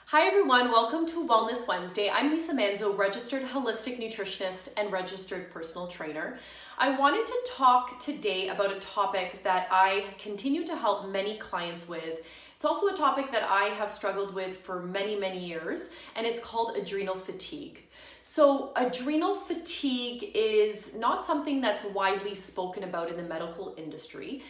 Hi everyone, welcome to Wellness Wednesday. I'm Lisa Manzo, registered holistic nutritionist and registered personal trainer. I wanted to talk today about a topic that I continue to help many clients with. It's also a topic that I have struggled with for many years, and it's called adrenal fatigue. So adrenal fatigue is not something that's widely spoken about in the medical industry.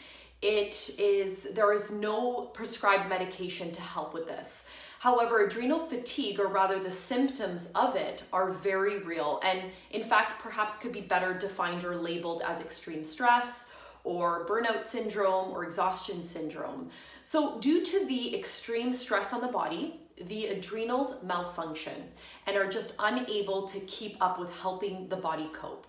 There is no prescribed medication to help with this. However, adrenal fatigue, or rather the symptoms of it, are very real and in fact perhaps could be better defined or labeled as extreme stress or burnout syndrome or exhaustion syndrome. So due to the extreme stress on the body, the adrenals malfunction and are just unable to keep up with helping the body cope.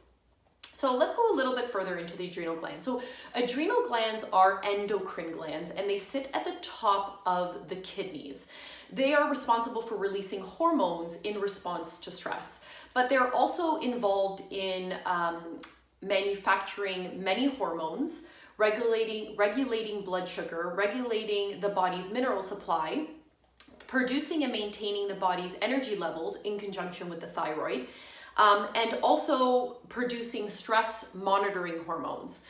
So let's go a little bit further into the adrenal glands. So adrenal glands are endocrine glands and they sit at the top of the kidneys. They are responsible for releasing hormones in response to stress, but they're also involved in manufacturing many hormones, regulating blood sugar, regulating the body's mineral supply, producing and maintaining the body's energy levels in conjunction with the thyroid, and also producing stress monitoring hormones.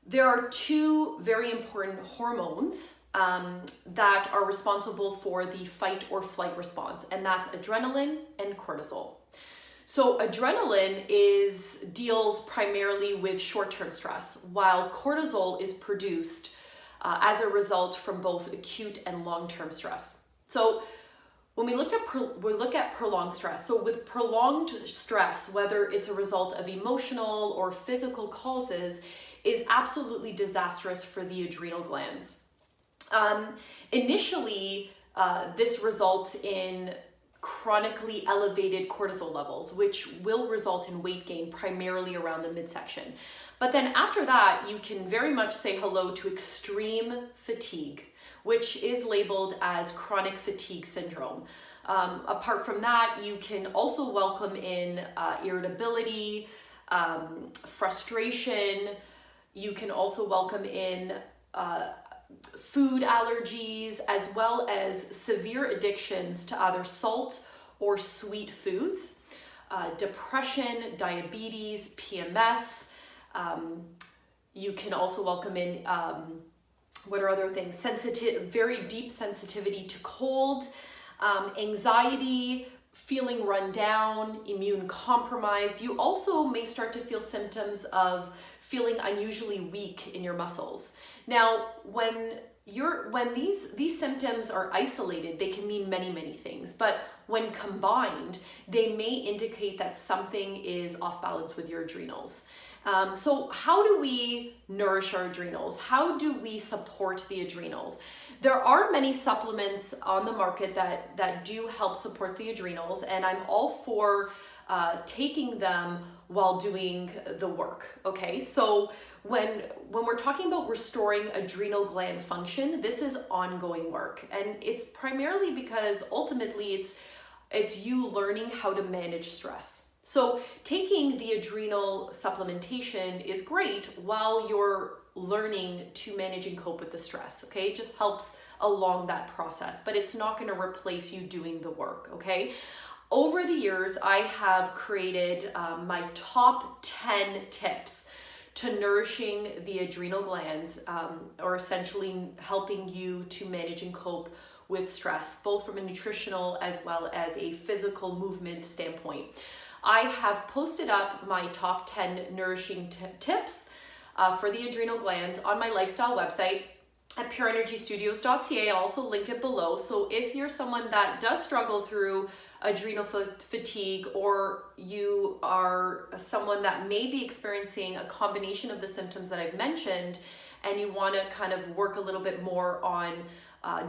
There are two very important hormones that are responsible for the fight or flight response, and that's adrenaline and cortisol. So adrenaline deals primarily with short-term stress, while cortisol is produced as a result from both acute and long-term stress. So when we look at prolonged stress, so with prolonged stress, whether it's a result of emotional or physical causes, is absolutely disastrous for the adrenal glands. Initially, this results in chronically elevated cortisol levels, which will result in weight gain primarily around the midsection. But then after that, you can very much say hello to extreme fatigue, which is labeled as chronic fatigue syndrome. Apart from that, you can also welcome in irritability, frustration. You can also welcome in food allergies, as well as severe addictions to either salt or sweet foods, depression, diabetes, PMS. You can also welcome in, what are other things? Very deep sensitivity to cold, anxiety, feeling run down, immune compromised. You also may start to feel symptoms of feeling unusually weak in your muscles. Now, when these symptoms are isolated, they can mean many things, but when combined, they may indicate that something is off balance with your adrenals. So how do we nourish our adrenals? How do we support the adrenals? There are many supplements on the market that do help support the adrenals, and I'm all for taking them while doing the work, okay? So when we're talking about restoring adrenal gland function, this is ongoing work, and it's primarily because ultimately it's you learning how to manage stress. So taking the adrenal supplementation is great while you're learning to manage and cope with the stress, okay? It just helps along that process, but it's not gonna replace you doing the work, okay? Over the years, I have created my top 10 tips to nourishing the adrenal glands, or essentially helping you to manage and cope with stress, both from a nutritional as well as a physical movement standpoint. I have posted up my top 10 nourishing tips for the adrenal glands on my lifestyle website at PurEnergystudios.ca. I'll also link it below. So if you're someone that does struggle through adrenal fatigue, or you are someone that may be experiencing a combination of the symptoms that I've mentioned, and you want to kind of work a little bit more on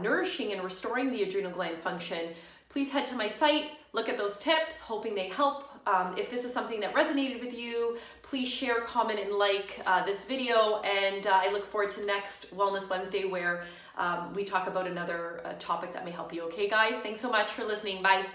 nourishing and restoring the adrenal gland function, please head to my site, look at those tips, hoping they help. If this is something that resonated with you, please share, comment, and like this video. And I look forward to next Wellness Wednesday, where we talk about another topic that may help you. Okay, guys? Thanks so much for listening. Bye.